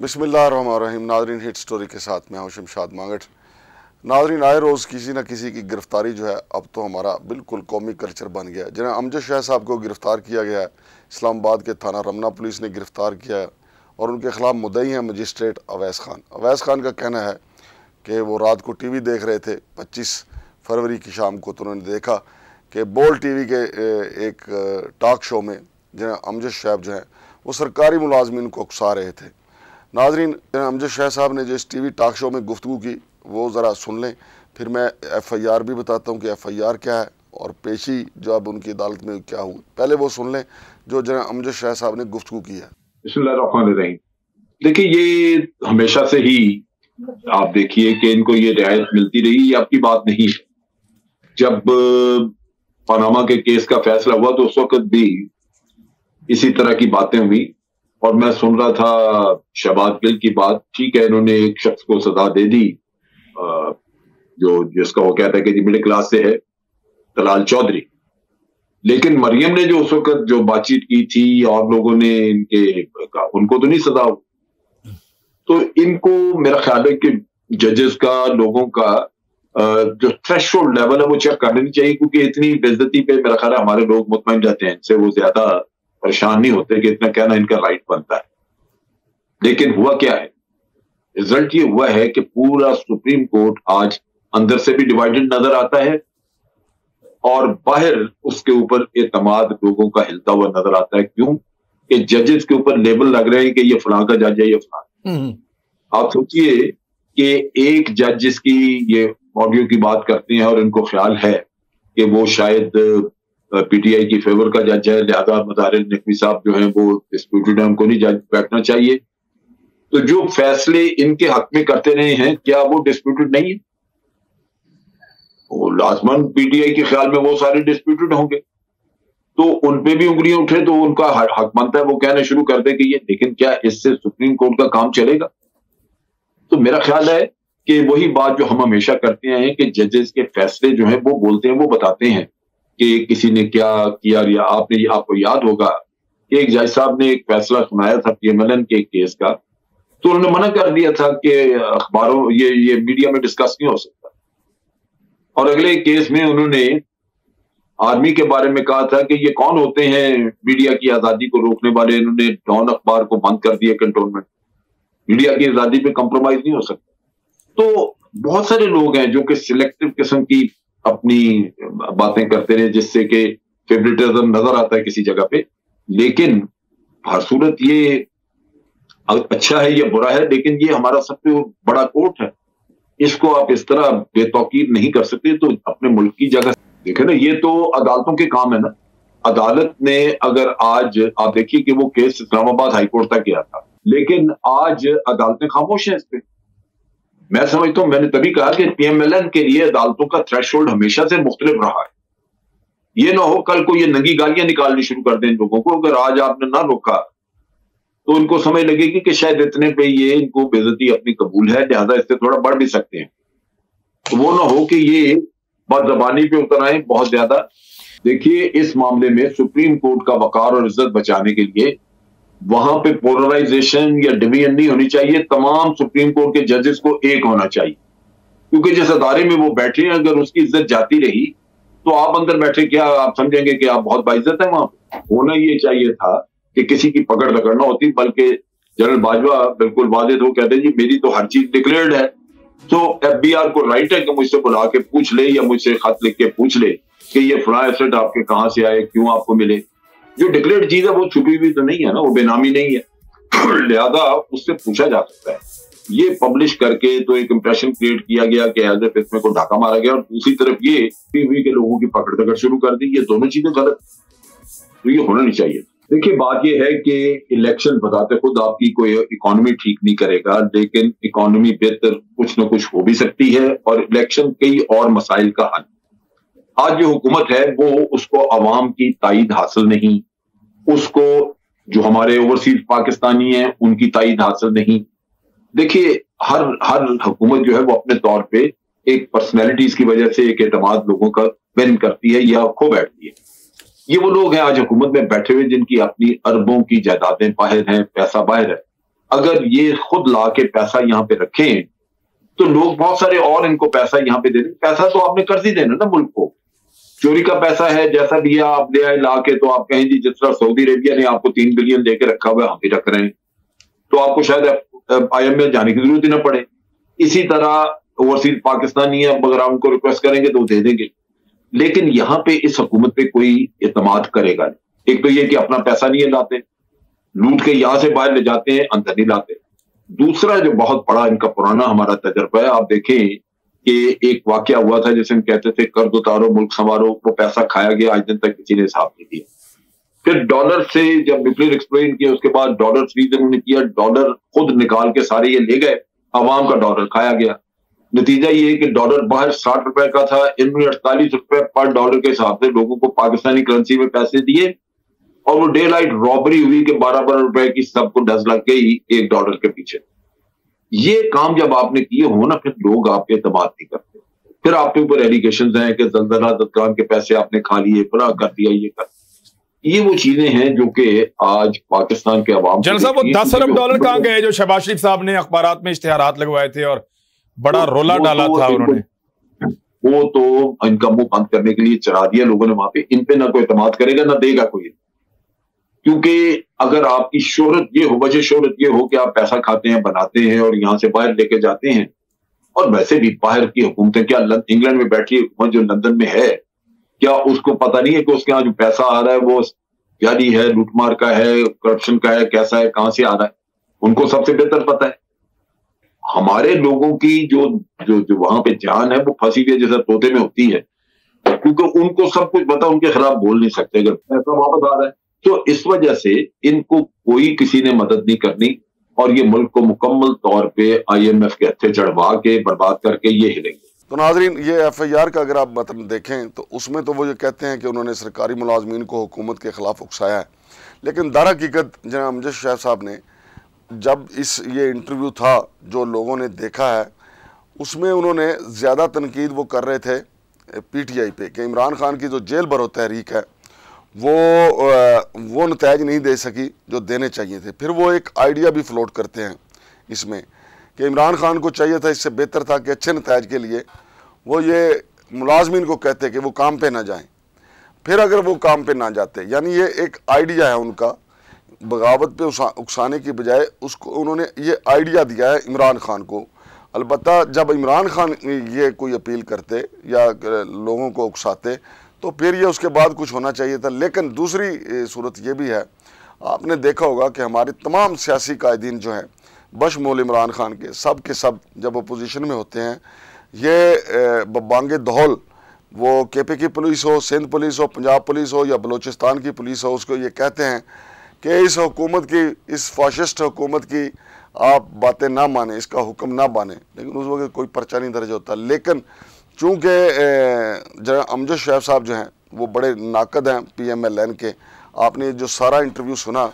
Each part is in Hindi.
बिस्मिल्लाहिर्रहमानिर्रहीम। नादरीन, हिट स्टोरी के साथ मैं हूं शमशाद मांगट। नादरीन, आए रोज़ किसी न किसी की गिरफ्तारी जो है अब तो हमारा बिल्कुल कौमी कल्चर बन गया है। जनाब अमजद शाह साहब को गिरफ़्तार किया गया है, इस्लामाबाद के थाना रमना पुलिस ने गिरफ़्तार किया है और उनके ख़िलाफ़ मुद्दई हैं मजिस्ट्रेट अवैस खान। अवैस खान का कहना है कि वो रात को टीवी देख रहे थे 25 फरवरी की शाम को, तो उन्होंने देखा कि बोल टीवी के एक टॉक शो में जनाब अमजद साहब जो हैं वो सरकारी मुलाजमीन को उकसा रहे थे। नाजरीन, अमजद शाह साहब ने जो इस टीवी टॉक शो में गुफ्तगू की वो ज़रा सुन लें, फिर मैं FIR भी बताता हूँ कि FIR क्या है और पेशी जो अब उनकी अदालत में क्या हुई। पहले वो सुन लें जो जनाब अमजद शाह साहब ने गुफ्तगू की है। बिस्मिल्लाहिर्रहमानिर्रहीम। देखिए, ये हमेशा से ही आप देखिए कि इनको ये रियायत मिलती रही, ये आपकी बात नहीं है। जब पनामा के केस का फैसला हुआ तो उस वक्त भी इसी तरह की बातें हुई और मैं सुन रहा था शहबाज गिल की बात। ठीक है, इन्होंने एक शख्स को सजा दे दी जो जिसका वो कहता है कि मिडिल क्लास से है, तलाल चौधरी। लेकिन मरियम ने जो उस वक्त जो बातचीत की थी और लोगों ने उनको तो नहीं सजा हुई। तो इनको मेरा ख्याल है कि जजेस का, लोगों का जो थ्रेशोल्ड लेवल है वो चेक कर लेनी चाहिए, क्योंकि इतनी बेइज्जती पे मेरा ख्याल है हमारे लोग मुतमईन रहते हैं, इनसे वो ज्यादा परेशान नहीं होते कि इतना कहना इनका राइट बनता है। लेकिन हुआ क्या है, रिजल्ट ये हुआ है कि पूरा सुप्रीम कोर्ट आज अंदर से भी डिवाइडेड नजर आता है और बाहर उसके ऊपर एतमाद लोगों का हिलता हुआ नजर आता है। क्यों कि जजेस के ऊपर लेबल लग रहे हैं कि ये फलां का जज है, ये फलां। आप सोचिए कि एक जज जिसकी ये ऑडियो की बात करते हैं और इनको ख्याल है कि वो शायद PTI की फेवर का जज है, लिहाजा मज़ाहिर नकवी साहब जो है वो डिस्प्यूटेड है, उनको नहीं जज बैठना चाहिए। तो जो फैसले इनके हक में करते रहे हैं, क्या वो डिस्प्यूटेड नहीं है? वो लाजमन PTI के ख्याल में वो सारे डिस्प्यूटेड होंगे, तो उन पे भी उंगलियां उठे तो उनका हक बनता है वो कहना शुरू कर दे कि ये, लेकिन क्या इससे सुप्रीम कोर्ट का काम चलेगा? तो मेरा ख्याल है कि वही बात जो हम हमेशा करते हैं कि जजेस के फैसले जो हैं वो बोलते हैं, वो बताते हैं कि किसी ने क्या किया। या आपको याद होगा कि एक जज साहब ने एक फैसला सुनाया था PMLN के केस का, तो उन्होंने मना कर दिया था कि अखबारों ये मीडिया में डिस्कस नहीं हो सकता। और अगले केस में उन्होंने आर्मी के बारे में कहा था कि ये कौन होते हैं मीडिया की आजादी को रोकने वाले, इन्होंने डॉन अखबार को बंद कर दिया कंटोनमेंट। मीडिया की आजादी पे कंप्रोमाइज नहीं हो सकता। तो बहुत सारे लोग हैं जो कि सिलेक्टिव किस्म की अपनी बातें करते रहे, जिससे कि फेवरेटिज्म नजर आता है किसी जगह पे। लेकिन हर सूरत ये अच्छा है या बुरा है, लेकिन ये हमारा सबसे बड़ा कोर्ट है, इसको आप इस तरह बेतौकीर नहीं कर सकते। तो अपने मुल्क की जगह देखे ना, ये तो अदालतों के काम है ना। अदालत ने अगर आज आप देखिए कि वो केस इस्लामाबाद हाईकोर्ट तक गया था, लेकिन आज अदालतें खामोश हैं इस पे। मैं समझता हूं, मैंने तभी कहा कि PMLN के लिए अदालतों का थ्रेशोल्ड हमेशा से मुख्तलिफ रहा है। ये ना हो कल को ये नंगी गालियां निकालनी शुरू कर दें लोगों को। अगर आज आपने ना रोका तो इनको समझ लगेगी कि शायद इतने पे ये इनको बेइज्जती अपनी कबूल है, लिहाजा इससे थोड़ा बढ़ भी सकते हैं। तो वो ना हो कि ये बदज़बानी पे उतर आए बहुत ज्यादा। देखिए, इस मामले में सुप्रीम कोर्ट का वकार और इज्जत बचाने के लिए वहां पे पोलराइजेशन या डिवीजन नहीं होनी चाहिए। तमाम सुप्रीम कोर्ट के जजेस को एक होना चाहिए, क्योंकि जिस अदारे में वो बैठे हैं अगर उसकी इज्जत जाती रही तो आप अंदर बैठे क्या आप समझेंगे कि आप बहुत बाइज्जत है? वहां पे होना ये चाहिए था कि किसी की पकड़ पकड़ना होती, बल्कि जनरल बाजवा बिल्कुल वादे हो कहते जी मेरी तो हर चीज डिक्लेयर्ड है। तो FBR को राइट है कि मुझसे बुला के पूछ ले या मुझसे खत लिख के पूछ ले कि ये फला एसेट आपके कहां से आए, क्यों आपको मिले। जो डिक्लेयर्ड चीज है वो छुपी हुई तो नहीं है ना, वो बेनामी नहीं है, लिहाजा उससे पूछा जा सकता है। ये पब्लिश करके तो एक इंप्रेशन क्रिएट किया गया कि एज एफ इसमें को ढाका मारा गया, और दूसरी तरफ ये टीवी के लोगों की पकड़ दकड़ शुरू कर दी। ये दोनों चीजें गलत, तो ये होना नहीं चाहिए। देखिए, बात ये है कि इलेक्शन बताते खुद आपकी कोई इकोनॉमी ठीक नहीं करेगा, लेकिन इकोनॉमी बेहतर कुछ ना कुछ हो भी सकती है, और इलेक्शन कई और मसाइल का हल। आज जो हुकूमत है वो उसको अवाम की ताईद हासिल नहीं, उसको जो हमारे ओवरसीज पाकिस्तानी हैं उनकी ताईद हासिल नहीं। देखिए, हर हुकूमत जो है वो अपने तौर पे एक पर्सनैलिटीज की वजह से एक एतमाद लोगों का विन करती है या खो बैठती है। ये वो लोग हैं आज हुकूमत में बैठे हुए जिनकी अपनी अरबों की जायदादें बाहर हैं, पैसा बाहर है। अगर ये खुद ला के पैसा यहाँ पे रखें तो लोग बहुत सारे और इनको पैसा यहाँ पे दे दें। पैसा तो आपने कर्ज ही देना ना मुल्क को, चोरी का पैसा है, जैसा दिया आप ले आए ला के, तो आप कहें जी जिस तरह सऊदी अरेबिया ने आपको 3 बिलियन देके रखा हुआ है, हम भी रख रहे हैं, तो आपको शायद IMF जाने की जरूरत ही ना पड़े। इसी तरह ओवरसीज पाकिस्तानी है, अगर आप उनको रिक्वेस्ट करेंगे तो वो दे देंगे। लेकिन यहाँ पे इस हुकूमत पे कोई एतमाद करेगा नहीं। एक तो ये कि अपना पैसा नहीं लाते, लूट के यहां से बाहर ले जाते हैं, अंदर नहीं लाते। दूसरा जो बहुत बड़ा इनका पुराना हमारा तजर्बा है, आप देखें कि एक वाकया हुआ था जिसे हम कहते थे कर्ज उतारो मुल्क संवारो, वो पैसा खाया गया, आज दिन तक किसी ने हिसाब नहीं दिया। फिर डॉलर से जब न्यूक्लियर एक्सप्लोजन किया उसके बाद डॉलर फ्रीज उन्होंने किया, डॉलर खुद निकाल के सारे ये ले गए, अवाम का डॉलर खाया गया। नतीजा ये है कि डॉलर बाहर 60 रुपए का था, इन्होंने 48 रुपए पर डॉलर के हिसाब से लोगों को पाकिस्तानी करेंसी में पैसे दिए, और वो डे लाइट रॉबरी हुई कि 12-12 रुपए की सबको डज लग गई $1 के पीछे। ये काम जब आपने किए हो ना, फिर लोग आप पे एतमाद नहीं करते। फिर आपके ऊपर एलिगेशन हैं कि जलजला दत्तान के पैसे आपने खा लिए, फला कर दिया, ये कर। ये वो चीजें हैं जो कि आज पाकिस्तान के अवाम जनरल साहब, वो 10 अरब डॉलर कहाँ गए जो शहबाज शरीफ साहब ने अखबारात में इश्तिहारात लगवाए थे और बड़ा रोला डाला था उन्होंने? वो तो इनका मुंह बंद करने के लिए चढ़ा दिया लोगों ने वहां पे। इन पे ना कोई एतमाद करेगा ना देगा कोई, क्योंकि अगर आपकी शोहरत ये हो, वजह शोहरत ये हो कि आप पैसा खाते हैं, बनाते हैं और यहां से बाहर लेके जाते हैं, और वैसे भी बाहर की हुकूमतें, क्या इंग्लैंड में बैठी हुकूमत जो लंदन में है, क्या उसको पता नहीं है कि उसके यहाँ जो पैसा आ रहा है वो जारी है, लूटमार का है, करप्शन का है, कैसा है, कहां से आ रहा है? उनको सबसे बेहतर पता है। हमारे लोगों की जो जो जो वहां पे जान है वो फंसी हुई जैसे तोते में होती है, क्योंकि उनको सब कुछ पता, उनके खिलाफ बोल नहीं सकते अगर पैसा वापस आ रहा है। तो इस वजह से इनको कोई किसी ने मदद नहीं करनी, और ये मुल्क को मुकम्मल तौर पे IMF के हत्थे चढ़वा के बर्बाद करके ये हिलेंगे। तो नाजरीन, ये FIR का अगर आप मतलब देखें तो उसमें तो वो ये कहते हैं कि उन्होंने सरकारी मुलाजमीन को हुकूमत के खिलाफ उकसाया है, लेकिन दर हकीकत जनाब अमजद शाह साहब ने जब ये इंटरव्यू था जो लोगों ने देखा है, उसमें उन्होंने ज़्यादा तनकीद वो कर रहे थे PTI पे कि इमरान खान की जो जेल भरो तहरीक है वो नतज नहीं दे सकी जो देने चाहिए थे। फिर वो एक आइडिया भी फ्लोट करते हैं इसमें कि इमरान खान को चाहिए था, इससे बेहतर था कि अच्छे नतज के लिए वो ये मुलाजमीन को कहते कि वो काम पे ना जाएं। फिर अगर वो काम पे ना जाते, यानी ये एक आइडिया है उनका, बगावत पे उकसाने की बजाय उसको उन्होंने ये आइडिया दिया है इमरान खान को। अलबत्ता जब इमरान खान ये कोई अपील करते या लोगों को उकसाते तो फिर ये उसके बाद कुछ होना चाहिए था। लेकिन दूसरी सूरत ये भी है, आपने देखा होगा कि हमारे तमाम सियासी कायदीन जो हैं बशमूल इमरान खान के सब जब अपोजिशन में होते हैं, ये बांगे दहौल वो KP की पुलिस हो, सिंध पुलिस हो, पंजाब पुलिस हो या बलूचिस्तान की पुलिस हो, उसको ये कहते हैं कि इस हुकूमत की, इस फाशिस्ट हुकूमत की आप बातें ना माने, इसका हुक्म ना माने, लेकिन उस वक्त कोई पर्चा नहीं दर्ज होता। लेकिन चूँकि जनाब अमजद शाह साहब जो हैं वो बड़े नाकद हैं PMLN के, आपने जो सारा इंटरव्यू सुना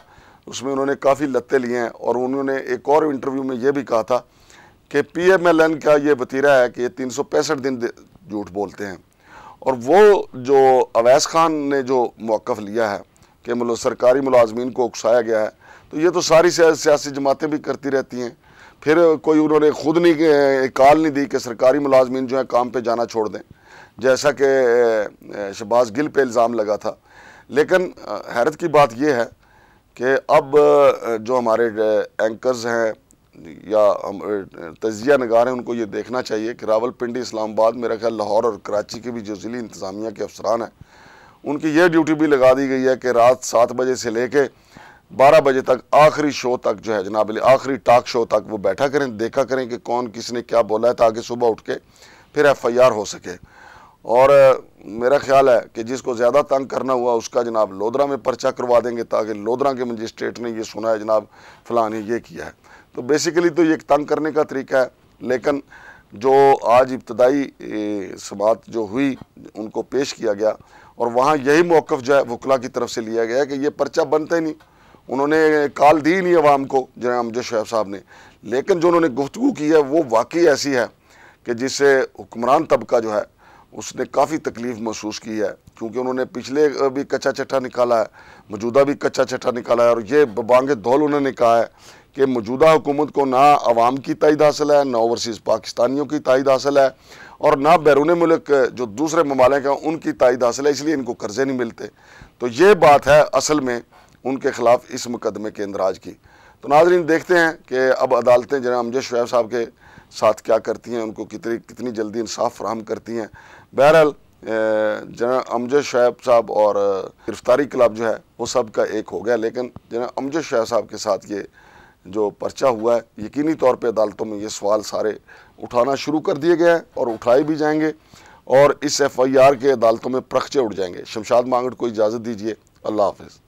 उसमें उन्होंने काफ़ी लत्ते लिए हैं, और उन्होंने एक और इंटरव्यू में ये भी कहा था कि PMLN का ये वतीरा है कि ये 365 दिन झूठ बोलते हैं। और वो जो अवैस खान ने जो मौक़िफ़ लिया है कि मतलब सरकारी मुलाजमीन को उकसाया गया है, तो ये तो सारी सियासी जमातें भी करती रहती हैं। फिर कोई उन्होंने खुद नहीं कॉल नहीं दी कि सरकारी मुलाजमीन जो है काम पे जाना छोड़ दें, जैसा कि शहबाज गिल पे इल्ज़ाम लगा था। लेकिन हैरत की बात यह है कि अब जो हमारे एंकर्स हैं या तजिया नगार हैं, उनको ये देखना चाहिए कि रावलपिंडी, इस्लामाबाद, मेरा ख्याल लाहौर और कराची के भी जो ज़िली इंतज़ामिया के अफसरान हैं, उनकी ये ड्यूटी भी लगा दी गई है कि रात 7 बजे से लेके 12 बजे तक आखिरी शो तक जो है जनाब, आखिरी टॉक शो तक वो बैठा करें, देखा करें कि कौन किसने क्या बोला है, ताकि सुबह उठ के फिर FIR हो सके। और मेरा ख्याल है कि जिसको ज़्यादा तंग करना हुआ उसका जनाब लोधरा में पर्चा करवा देंगे, ताकि लोधरा के मजिस्ट्रेट ने ये सुना है जनाब फ़लाँ ने ये किया है। तो बेसिकली तो ये तंग करने का तरीका है। लेकिन जो आज इब्तदाई समात जो हुई उनको पेश किया गया, और वहाँ यही मौक़िफ़ जो है वकला की तरफ से लिया गया है कि ये पर्चा बनता ही नहीं, उन्होंने कॉल दी नहीं अवाम को जनाब अमजद शाह साहब ने। लेकिन जो उन्होंने गुफ्तगू की है वो वाकई ऐसी है कि जिससे हुक्मरान तबका जो है उसने काफ़ी तकलीफ़ महसूस की है, क्योंकि उन्होंने पिछले भी कच्चा चट्टा निकाला है, मौजूदा भी कच्चा चट्टा निकाला है, और ये बांगे दौल उन्होंने कहा है कि मौजूदा हुकूमत को ना अवाम की तायद हासिल है, ना ओवरसीज़ पाकिस्तानियों की तायद हासिल है, और ना बैरून मुल्क जो दूसरे ममालिक हैं उनकी तायद हासिल है, इसलिए इनको कर्जे नहीं मिलते। तो ये बात है असल में उनके ख़िलाफ़ इस मुकदमे के इंदराज की। तो नाज़रीन देखते हैं कि अब अदालतें जनाब अमजद शुएब साहब के साथ क्या करती हैं, उनको कितनी जल्दी इंसाफ फराहम करती हैं। बहरहाल जनाब अमजद शुएब साहब और गिरफ्तारी क्लब जो है वो सब का एक हो गया, लेकिन जनाब अमजद शुएब साहब के साथ ये जो पर्चा हुआ है, यकीनी तौर पे अदालतों में ये सवाल सारे उठाना शुरू कर दिए गए हैं और उठाए भी जाएंगे, और इस FIR के अदालतों में प्रख्चे उठ जाएंगे। शमशाद मांगट को इजाज़त दीजिए। अल्लाह हाफ़िज़।